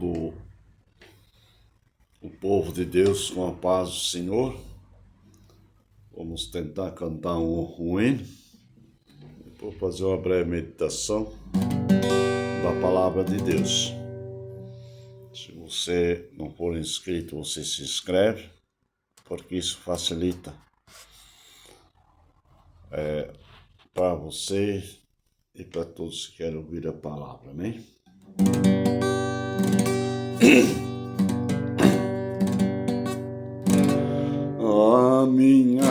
O povo de Deus com a paz do Senhor. Vamos tentar cantar um hino. Vou fazer uma breve meditação da palavra de Deus. Se você não for inscrito, você se inscreve, porque isso facilita para você e para todos que querem ouvir a palavra, amém? A minha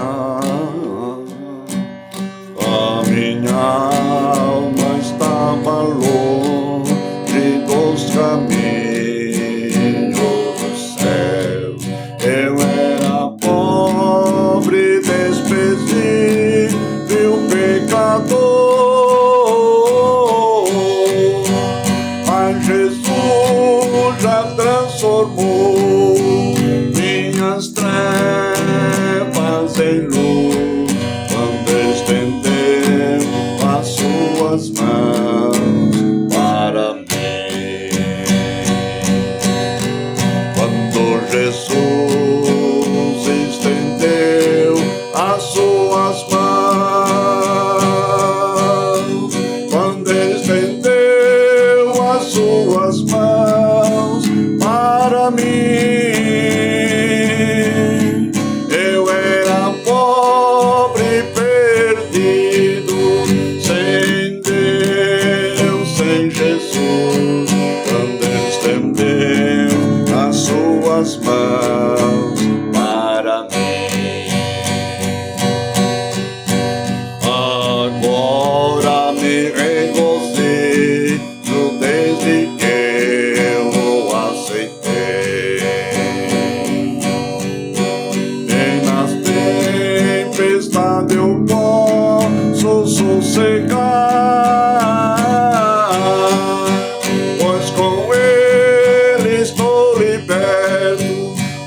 alma estava longe dos caminhos do céu. Eu era pobre, desprezível, pecador, mas Jesus já transformou minhas trevas em luz, quando estendeu as suas mãos para mim. Quando Jesus estendeu as suas mãos, quando estendeu as suas mãos para mim, as mãos para mim. Agora me regozijo desde que eu o aceitei. Nem nas tempestades eu posso sossegar, pois com Ele estou liberto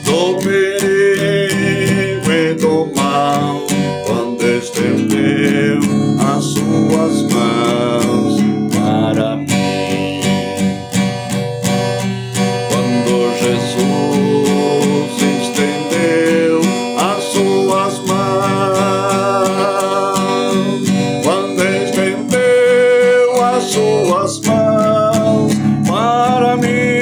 do perigo e do mal, quando estendeu as suas mãos para mim. Quando Jesus estendeu as suas mãos, quando estendeu as suas mãos para mim,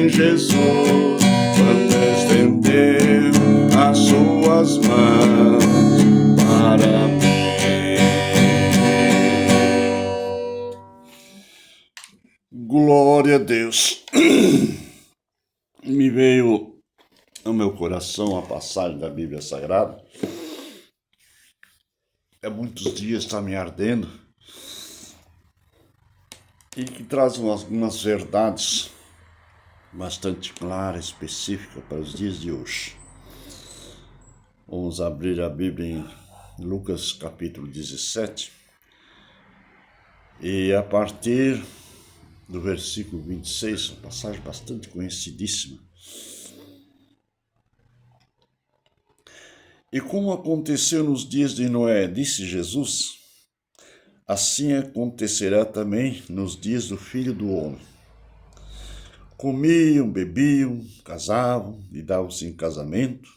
Jesus, quando estendeu as suas mãos para mim. Glória a Deus. Me veio ao meu coração a passagem da Bíblia Sagrada. Há muitos dias está me ardendo e que traz algumas verdades bastante clara, específica para os dias de hoje. Vamos abrir a Bíblia em Lucas capítulo 17 e a partir do versículo 26, uma passagem bastante conhecidíssima. E como aconteceu nos dias de Noé, disse Jesus, assim acontecerá também nos dias do Filho do Homem. Comiam, bebiam, casavam e davam-se em casamento,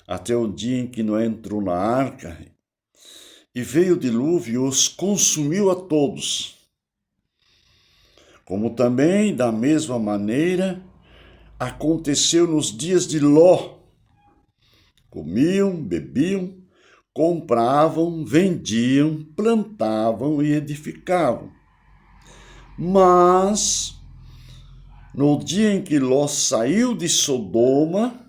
até o dia em que Noé entrou na arca, e veio o dilúvio e os consumiu a todos. Como também, da mesma maneira, aconteceu nos dias de Ló. Comiam, bebiam, compravam, vendiam, plantavam e edificavam. Mas no dia em que Ló saiu de Sodoma,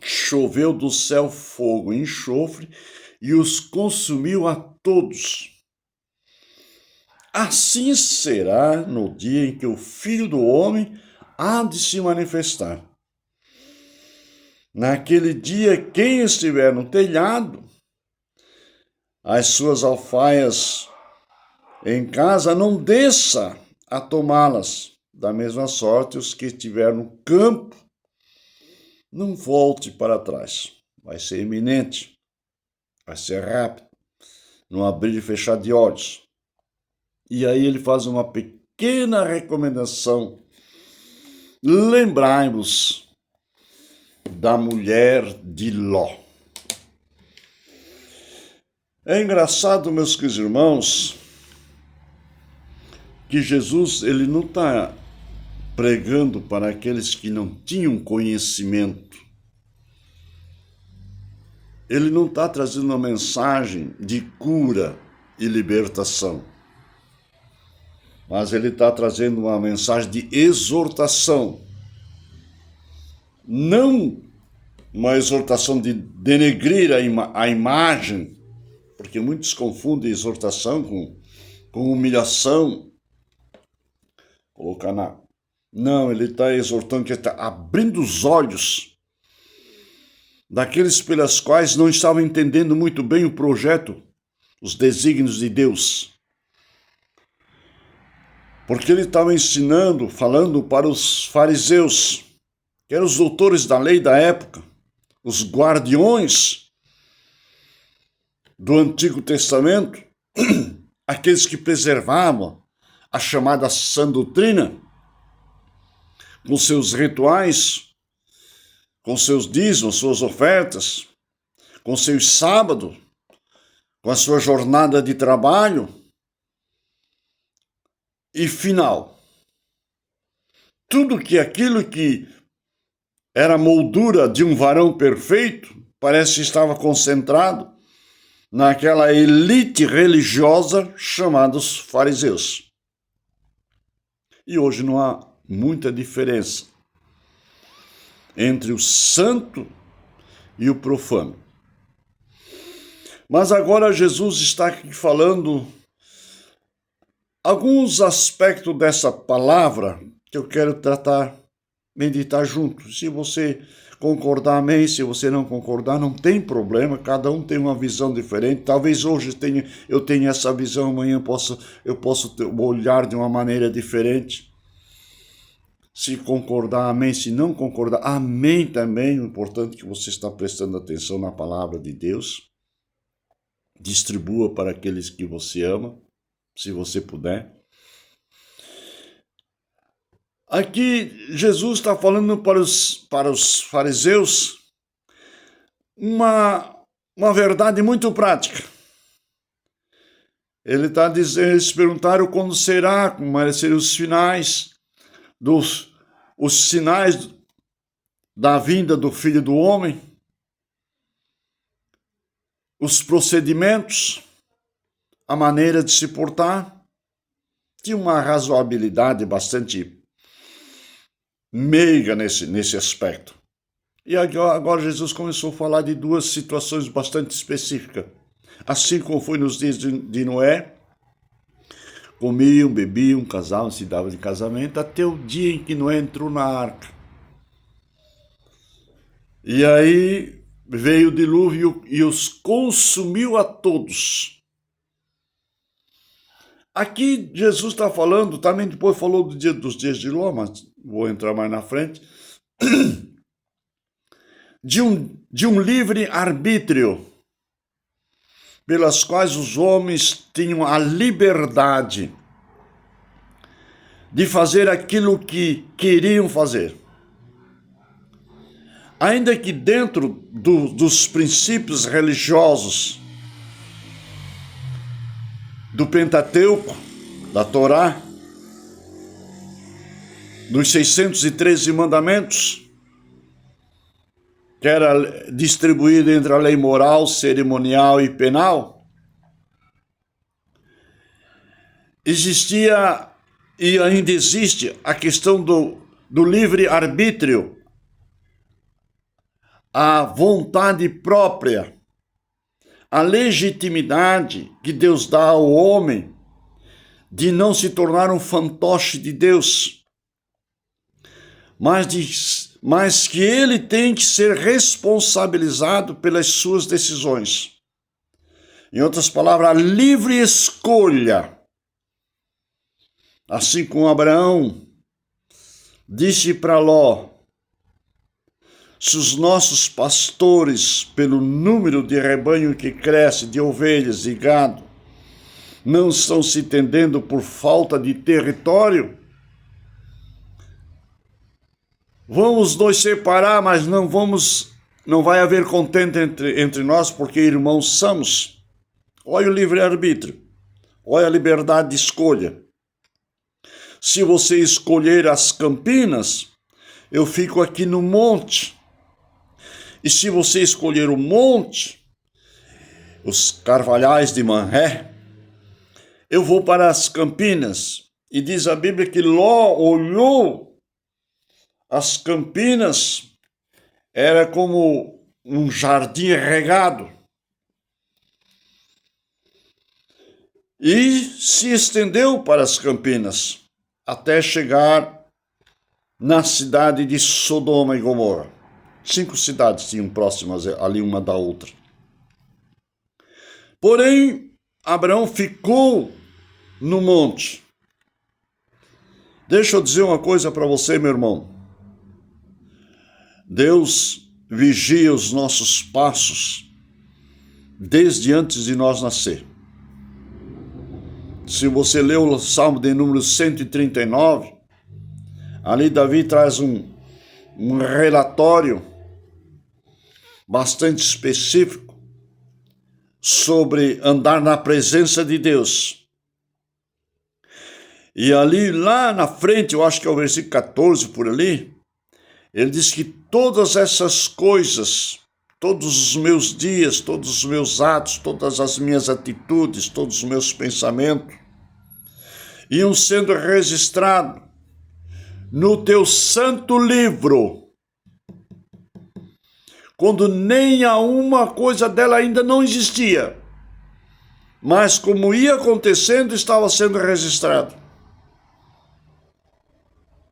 choveu do céu fogo e enxofre e os consumiu a todos. Assim será no dia em que o Filho do Homem há de se manifestar. Naquele dia, quem estiver no telhado, as suas alfaias em casa, não desça a tomá-las. Da mesma sorte, os que estiver no campo, não volte para trás. vai ser iminente, vai ser rápido, no abrir e fechar de olhos. E aí ele faz uma pequena recomendação. Lembrai-vos da mulher de Ló. É engraçado, meus queridos irmãos, que Jesus ele não está pregando para aqueles que não tinham conhecimento. Ele não está trazendo uma mensagem de cura e libertação, mas ele está trazendo uma mensagem de exortação. Não uma exortação de denegrir a imagem, porque muitos confundem exortação com humilhação. Não, ele está exortando, que está abrindo os olhos daqueles pelas quais não estavam entendendo muito bem o projeto, os desígnios de Deus. Porque ele estava ensinando, falando para os fariseus, que eram os doutores da lei da época, os guardiões do Antigo Testamento, aqueles que preservavam a chamada sã doutrina, com seus rituais, com seus dízimos, suas ofertas, com seus sábados, com a sua jornada de trabalho. E final, tudo que aquilo que era a moldura de um varão perfeito, parece que estava concentrado naquela elite religiosa chamada os fariseus. E hoje não há muita diferença entre o santo e o profano. Mas agora Jesus está aqui falando alguns aspectos dessa palavra que eu quero tratar, meditar junto. Se você concordar, amém. Se você não concordar, não tem problema. Cada um tem uma visão diferente. Talvez hoje eu tenha essa visão, amanhã eu posso olhar de uma maneira diferente. Se concordar, amém. Se não concordar, amém também. O importante é que você está prestando atenção na palavra de Deus. Distribua para aqueles que você ama, se você puder. Aqui Jesus está falando para os fariseus uma verdade muito prática. Ele está dizendo, eles perguntaram quando será, como seriam os finais, os sinais da vinda do Filho do Homem, os procedimentos, a maneira de se portar. Tinha uma razoabilidade bastante meiga nesse aspecto. E agora Jesus começou a falar de duas situações bastante específicas. Assim como foi nos dias de Noé, comiam, bebiam, casavam, se davam de casamento, até o dia em que Noé entrou na arca. E aí veio o dilúvio e os consumiu a todos. Aqui Jesus está falando, também depois falou dos dias de Ló, mas vou entrar mais na frente, de um livre arbítrio, pelas quais os homens tinham a liberdade de fazer aquilo que queriam fazer. Ainda que dentro dos princípios religiosos do Pentateuco, da Torá, dos 613 mandamentos, que era distribuído entre a lei moral, cerimonial e penal, existia e ainda existe a questão do livre-arbítrio, a vontade própria, a legitimidade que Deus dá ao homem de não se tornar um fantoche de Deus, mas que ele tem que ser responsabilizado pelas suas decisões. Em outras palavras, a livre escolha. Assim como Abraão disse para Ló: se os nossos pastores, pelo número de rebanho que cresce, de ovelhas e gado, não estão se entendendo por falta de território, vamos nos separar, mas não vai haver contento entre nós, porque irmãos somos. Olha o livre-arbítrio, olha a liberdade de escolha. Se você escolher as Campinas, eu fico aqui no monte. E se você escolher o monte, os Carvalhais de Manré, eu vou para as Campinas. E diz a Bíblia que Ló olhou as Campinas, era como um jardim regado. E se estendeu para as Campinas, até chegar na cidade de Sodoma e Gomorra. 5 cidades tinham próximas ali uma da outra. Porém, Abraão ficou no monte. Deixa eu dizer uma coisa para você, meu irmão. Deus vigia os nossos passos desde antes de nós nascer. Se você leu o Salmo de número 139, ali Davi traz um relatório bastante específico sobre andar na presença de Deus. E ali, lá na frente, eu acho que é o versículo 14 por ali, ele diz que todas essas coisas, todos os meus dias, todos os meus atos, todas as minhas atitudes, todos os meus pensamentos, iam sendo registrados no teu santo livro, quando nem a uma coisa dela ainda não existia, mas como ia acontecendo, estava sendo registrado.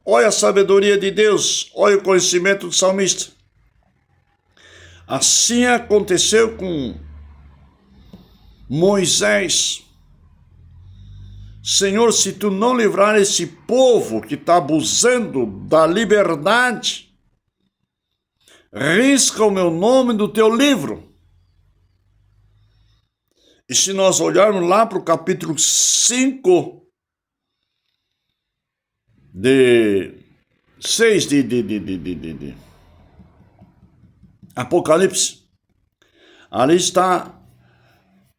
Olha a sabedoria de Deus, olha o conhecimento do salmista. Assim aconteceu com Moisés. Senhor, se tu não livrar esse povo que está abusando da liberdade, risca o meu nome do teu livro. E se nós olharmos lá para o capítulo 5, de Apocalipse, ali está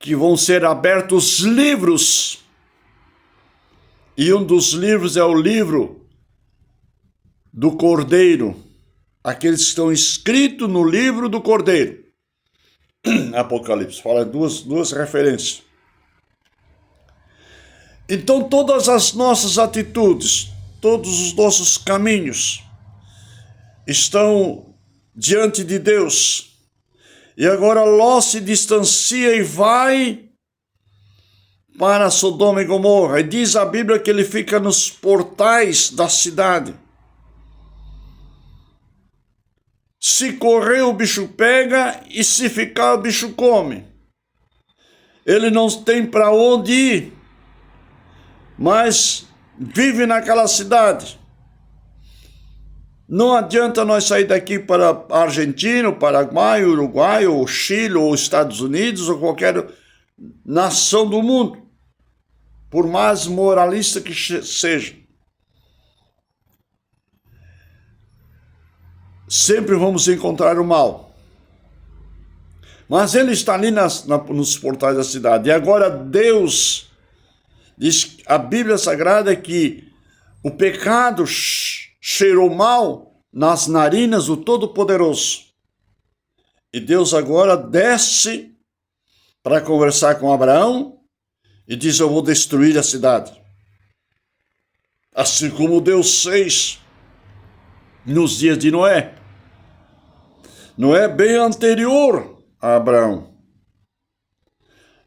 que vão ser abertos livros, e um dos livros é o livro do Cordeiro, aqueles que estão escritos no livro do Cordeiro. Apocalipse fala duas referências. Então todas as nossas atitudes, todos os nossos caminhos estão diante de Deus. E agora Ló se distancia e vai para Sodoma e Gomorra. E diz a Bíblia que ele fica nos portais da cidade. Se correr, o bicho pega, e se ficar, o bicho come. Ele não tem para onde ir, mas vive naquela cidade. Não adianta nós sair daqui para a Argentina, o Paraguai, o Uruguai, ou o Chile, ou os Estados Unidos, ou qualquer nação do mundo, por mais moralista que seja. Sempre vamos encontrar o mal. Mas ele está ali nos portais da cidade. E agora Deus diz, a Bíblia Sagrada, que o pecado cheirou mal nas narinas do Todo-Poderoso. E Deus agora desce para conversar com Abraão e diz, eu vou destruir a cidade. Assim como Deus fez nos dias de Noé. Noé bem anterior a Abraão.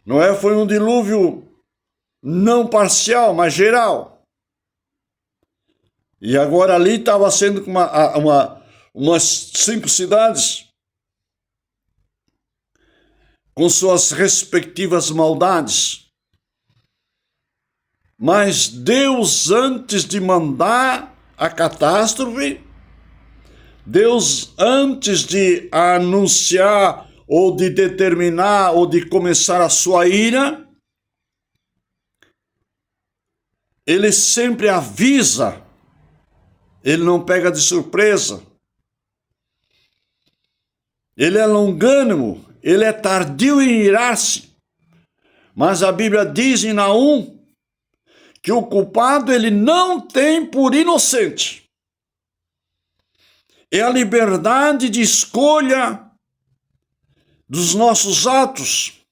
Noé foi um dilúvio não parcial, mas geral. E agora ali estava sendo umas 5 cidades com suas respectivas maldades. Mas Deus, antes de mandar a catástrofe, Deus, antes de anunciar ou de determinar ou de começar a sua ira, ele sempre avisa, ele não pega de surpresa. Ele é longânimo, ele é tardio em irar-se. Mas a Bíblia diz em Naum que o culpado ele não tem por inocente. É a liberdade de escolha dos nossos atos.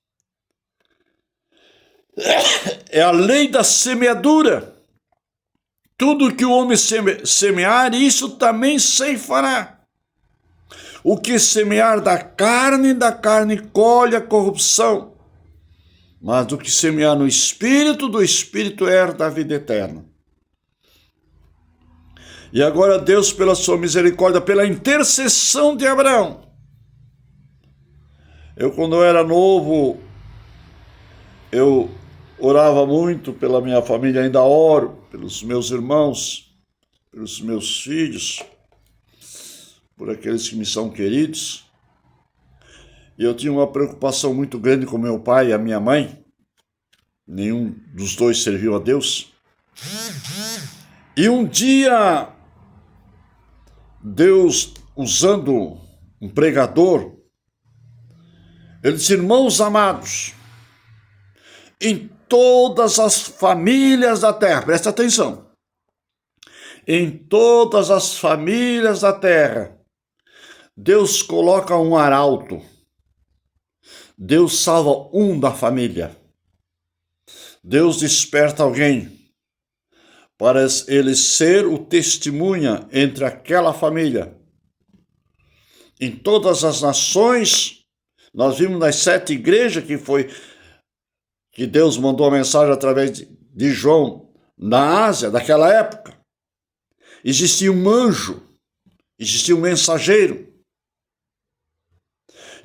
É a lei da semeadura. Tudo que o homem semear, isso também ceifará. O que semear da carne colhe a corrupção. Mas o que semear no Espírito, do Espírito herda a vida eterna. E agora Deus, pela sua misericórdia, pela intercessão de Abraão. Quando eu era novo, eu orava muito pela minha família, ainda oro, pelos meus irmãos, pelos meus filhos, por aqueles que me são queridos. E eu tinha uma preocupação muito grande com meu pai e a minha mãe. Nenhum dos dois serviu a Deus. E um dia, Deus, usando um pregador, ele disse: irmãos amados, em todas as famílias da terra, presta atenção, em todas as famílias da terra, Deus coloca um arauto. Deus salva um da família. Deus desperta alguém para ele ser o testemunha entre aquela família. Em todas as nações, nós vimos nas 7 igrejas que Deus mandou a mensagem através de João na Ásia, daquela época. Existia um anjo, existia um mensageiro.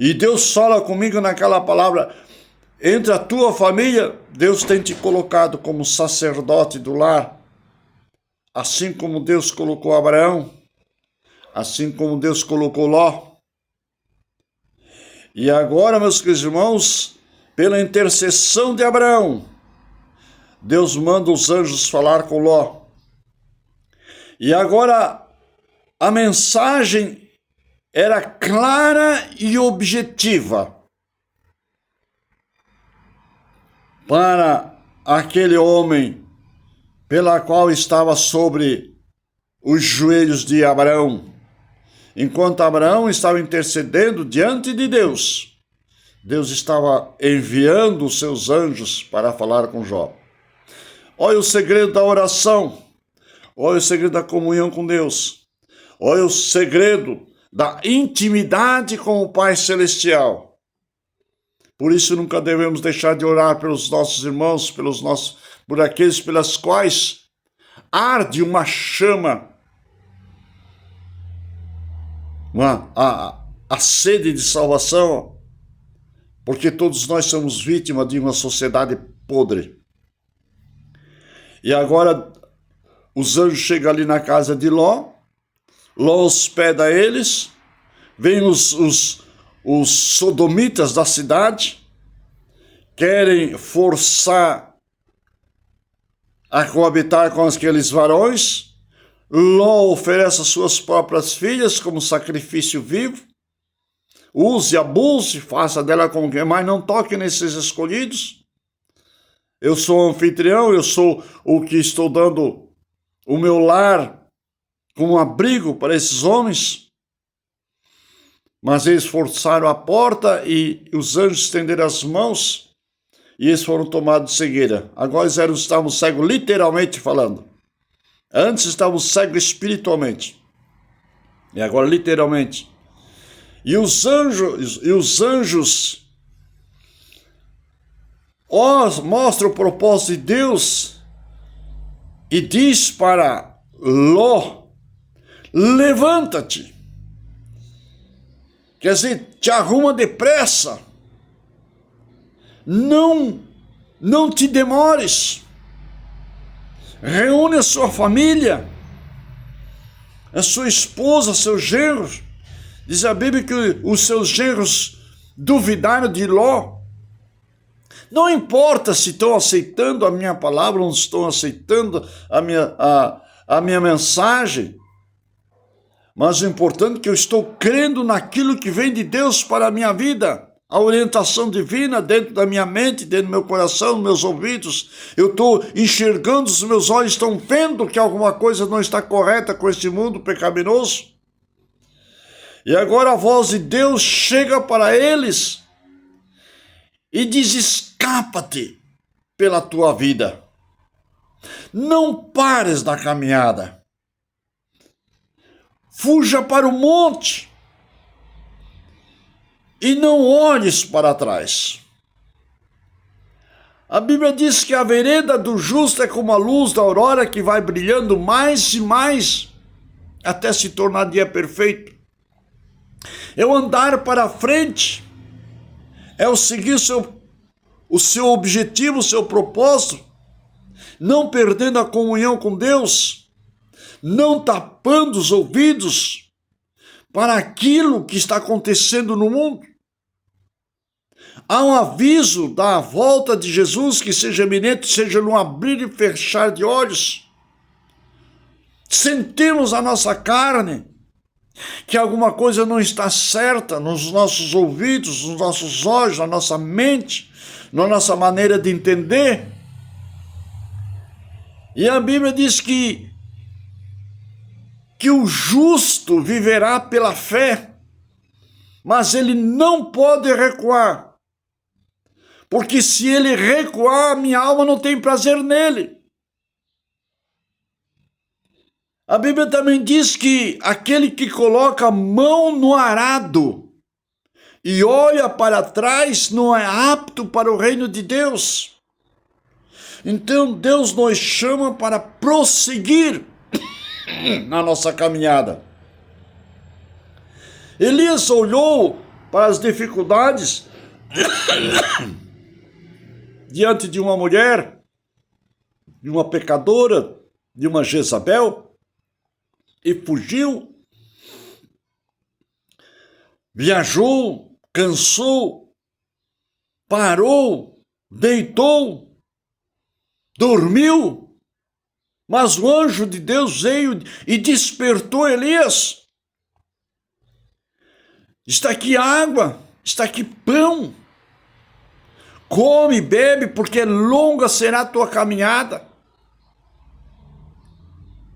E Deus fala comigo naquela palavra: entre a tua família, Deus tem te colocado como sacerdote do lar. Assim como Deus colocou Abraão, assim como Deus colocou Ló. E agora, meus queridos irmãos, pela intercessão de Abraão, Deus manda os anjos falar com Ló. E agora, a mensagem era clara e objetiva para aquele homem pela qual estava sobre os joelhos de Abraão. Enquanto Abraão estava intercedendo diante de Deus, Deus estava enviando os seus anjos para falar com Jó. Olha o segredo da oração, olha o segredo da comunhão com Deus, olha o segredo da intimidade com o Pai Celestial. Por isso nunca devemos deixar de orar pelos nossos irmãos, por aqueles pelas quais arde uma chama, a sede de salvação, porque todos nós somos vítimas de uma sociedade podre. E agora os anjos chegam ali na casa de Ló, Ló hospeda eles, vêm os sodomitas da cidade, querem forçar a coabitar com aqueles varões. Ló oferece as suas próprias filhas como sacrifício vivo. Use, abuse, faça dela como quer, mas não toque nesses escolhidos. Eu sou o anfitrião, eu sou o que estou dando o meu lar como abrigo para esses homens. Mas eles forçaram a porta e os anjos estenderam as mãos e eles foram tomados de cegueira. Agora eles estavam cegos literalmente falando. Antes estavam cegos espiritualmente. E agora literalmente. E os anjos mostram o propósito de Deus e diz para Ló: levanta-te. Quer dizer, te arruma depressa. Não te demores. Reúne a sua família. a sua esposa, seus genros. Diz a Bíblia que os seus genros duvidaram de Ló. Não importa se estão aceitando a minha palavra ou não estão aceitando a minha mensagem, mas o importante é que eu estou crendo naquilo que vem de Deus para a minha vida. A orientação divina dentro da minha mente, dentro do meu coração, nos meus ouvidos. Eu estou enxergando, os meus olhos estão vendo que alguma coisa não está correta com este mundo pecaminoso. E agora a voz de Deus chega para eles e diz: escapa-te pela tua vida. Não pares na caminhada. Fuja para o monte e não olhes para trás. A Bíblia diz que a vereda do justo é como a luz da aurora que vai brilhando mais e mais até se tornar dia perfeito. É o andar para frente, é o seguir o seu objetivo, o seu propósito, não perdendo a comunhão com Deus, não tapando os ouvidos para aquilo que está acontecendo no mundo. Há um aviso da volta de Jesus que seja iminente, seja num abrir e fechar de olhos. Sentimos a nossa carne que alguma coisa não está certa nos nossos ouvidos, nos nossos olhos, na nossa mente, na nossa maneira de entender. E a Bíblia diz que o justo viverá pela fé, mas ele não pode recuar, porque se ele recuar, minha alma não tem prazer nele. A Bíblia também diz que aquele que coloca a mão no arado e olha para trás não é apto para o reino de Deus. Então Deus nos chama para prosseguir na nossa caminhada. Elias olhou para as dificuldades diante de uma mulher, de uma pecadora, de uma Jezabel, e fugiu, viajou, cansou, parou, deitou, dormiu, mas o anjo de Deus veio e despertou Elias. Está aqui água, está aqui pão, come e bebe, porque longa será a tua caminhada.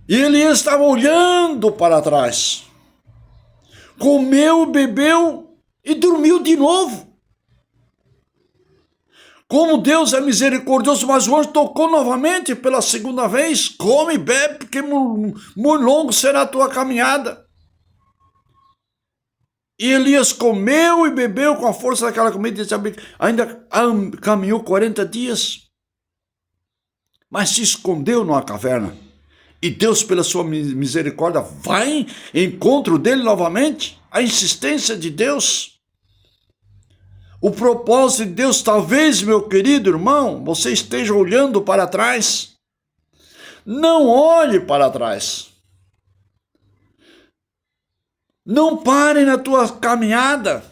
E Elias estava olhando para trás, comeu, bebeu e dormiu de novo. Como Deus é misericordioso, mas o anjo tocou novamente pela segunda vez: come e bebe, porque muito longo será a tua caminhada. E Elias comeu e bebeu com a força daquela comida, ainda caminhou 40 dias, mas se escondeu numa caverna. E Deus, pela sua misericórdia, vai em encontro dele novamente. A insistência de Deus. O propósito de Deus, talvez, meu querido irmão, você esteja olhando para trás. Não olhe para trás. Não pare na tua caminhada.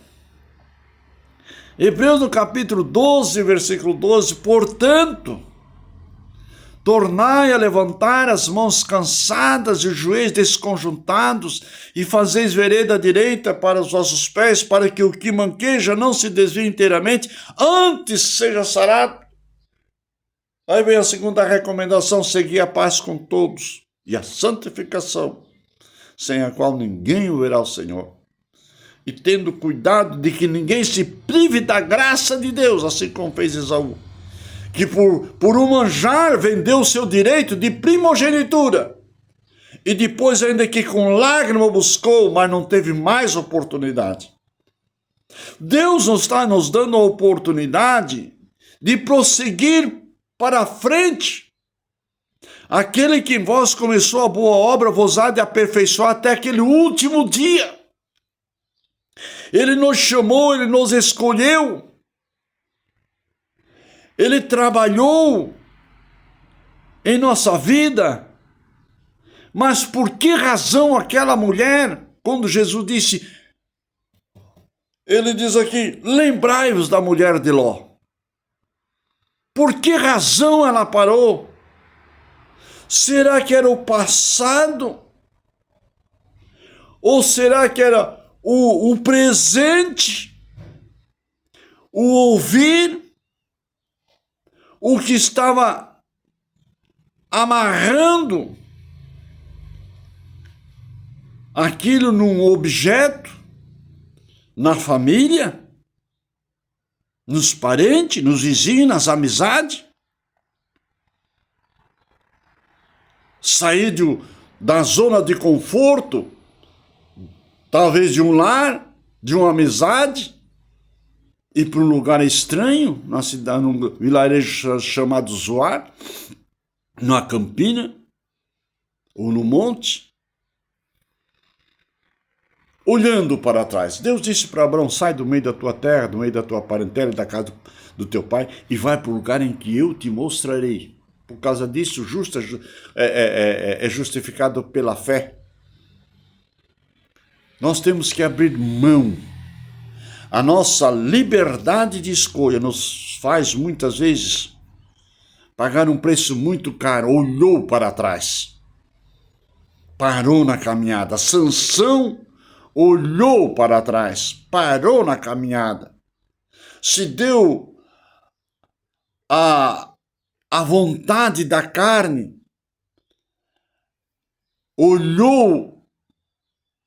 Hebreus no capítulo 12, versículo 12, portanto, tornai a levantar as mãos cansadas e os joelhos desconjuntados, e fazeis vereda direita para os vossos pés, para que o que manqueja não se desvie inteiramente, antes seja sarado. Aí vem a segunda recomendação: seguir a paz com todos e a santificação, sem a qual ninguém o verá o Senhor. E tendo cuidado de que ninguém se prive da graça de Deus, assim como fez Esaú, que por um manjar vendeu o seu direito de primogenitura, e depois ainda que com lágrima buscou, mas não teve mais oportunidade. Deus não está nos dando a oportunidade de prosseguir para frente. Aquele que em vós começou a boa obra vos há de aperfeiçoar até aquele último dia. Ele nos chamou, ele nos escolheu, ele trabalhou em nossa vida Mas por que razão aquela mulher, quando Jesus disse, ele diz aqui, lembrai-vos da mulher de Ló. Por que razão ela parou? Será que era o passado? Ou será que era o presente? O ouvir? O que estava amarrando aquilo num objeto? Na família? Nos parentes? Nos vizinhos? Nas amizades? Sair da zona de conforto? Talvez de um lar? De uma amizade? Ir para um lugar estranho, na cidade, num vilarejo chamado Zoar, numa campina, ou no monte, olhando para trás. Deus disse para Abraão, sai do meio da tua terra, do meio da tua parentela, da casa do teu pai, e vai para o lugar em que eu te mostrarei. Por causa disso, o justo é justificado pela fé. Nós temos que abrir mão. A nossa liberdade de escolha nos faz, muitas vezes, pagar um preço muito caro. Olhou para trás. Parou na caminhada. Sansão olhou para trás. Parou na caminhada. Se deu a vontade da carne. Olhou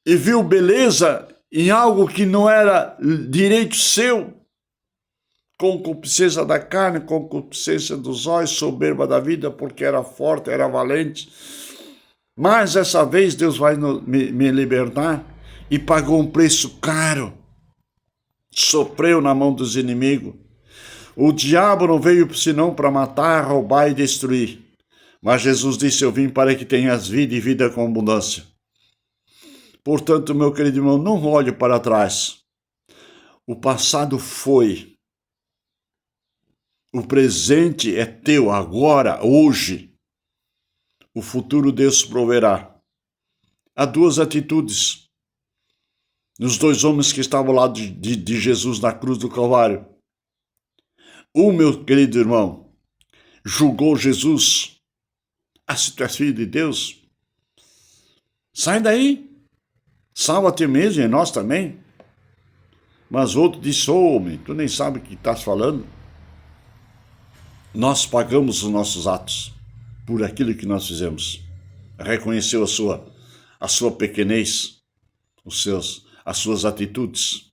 e viu beleza em algo que não era direito seu, concupiscência da carne, concupiscência dos olhos, soberba da vida, porque era forte, era valente. Mas essa vez Deus vai me libertar, e pagou um preço caro, sofreu na mão dos inimigos. O diabo não veio senão para matar, roubar e destruir, mas Jesus disse, eu vim para que tenhas vida e vida com abundância. Portanto, meu querido irmão, não olhe para trás. O passado foi. O presente é teu agora, hoje. O futuro Deus proverá. Há duas atitudes nos dois homens que estavam lá de Jesus na cruz do Calvário. Um, meu querido irmão, julgou Jesus. Ah, se tu és filho de Deus, sai daí. Salva a ti mesmo e nós também. Mas outro disse, homem, tu nem sabe o que estás falando. Nós pagamos os nossos atos por aquilo que nós fizemos. Reconheceu a sua pequenez, as suas atitudes.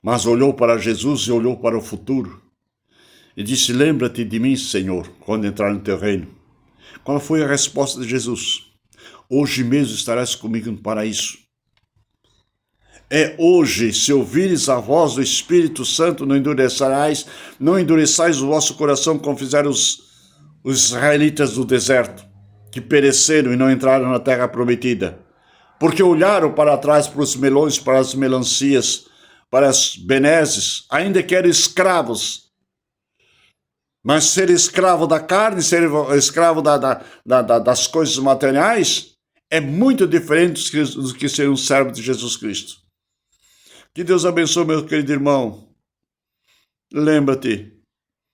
Mas olhou para Jesus e olhou para o futuro. E disse, lembra-te de mim, Senhor, quando entrar no teu reino. Qual foi a resposta de Jesus? Hoje mesmo estarás comigo no paraíso. É hoje, se ouvires a voz do Espírito Santo, não endureçais o vosso coração como fizeram os israelitas do deserto, que pereceram e não entraram na terra prometida, porque olharam para trás para os melões, para as melancias, para as benezes, ainda que eram escravos. Mas ser escravo da carne, ser escravo das coisas materiais, é muito diferente do que ser um servo de Jesus Cristo. Que Deus abençoe, meu querido irmão. Lembra-te,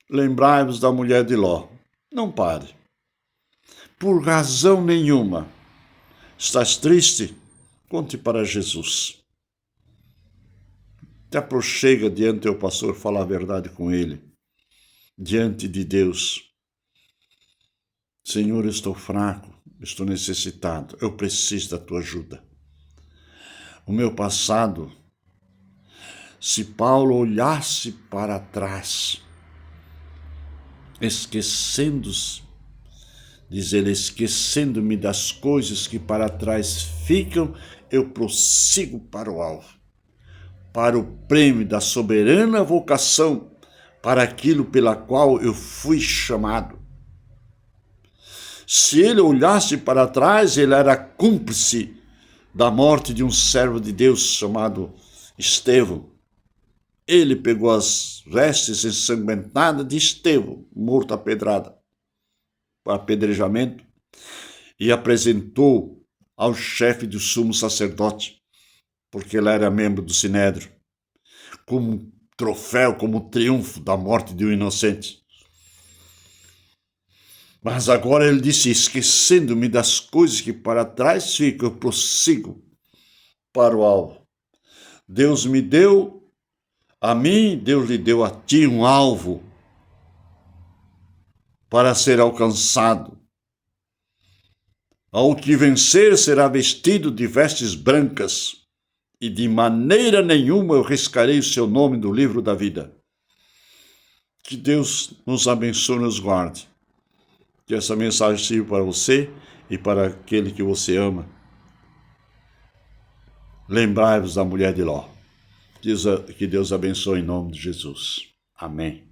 lembrai-vos da mulher de Ló. Não pare. Por razão nenhuma. Estás triste? Conte para Jesus. Te aproxega diante do teu pastor, fala a verdade com ele. Diante de Deus. Senhor, eu estou fraco, estou necessitado, eu preciso da tua ajuda. O meu passado, se Paulo olhasse para trás, esquecendo-me das coisas que para trás ficam, eu prossigo para o alvo, para o prêmio da soberana vocação, para aquilo pela qual eu fui chamado. Se ele olhasse para trás, ele era cúmplice da morte de um servo de Deus chamado Estevão. Ele pegou as vestes ensanguentadas de Estevão, morto a pedrada, para apedrejamento, e apresentou ao chefe do sumo sacerdote, porque ele era membro do Sinédrio, como um troféu, como um triunfo da morte de um inocente. Mas agora ele disse, esquecendo-me das coisas que para trás ficam, eu prossigo para o alvo. Deus me deu a mim, Deus lhe deu a ti um alvo para ser alcançado. Ao que vencer será vestido de vestes brancas, e de maneira nenhuma eu riscarei o seu nome do livro da vida. Que Deus nos abençoe e nos guarde. Que essa mensagem sirva para você e para aquele que você ama. Lembrai-vos da mulher de Ló. Que Deus abençoe em nome de Jesus. Amém.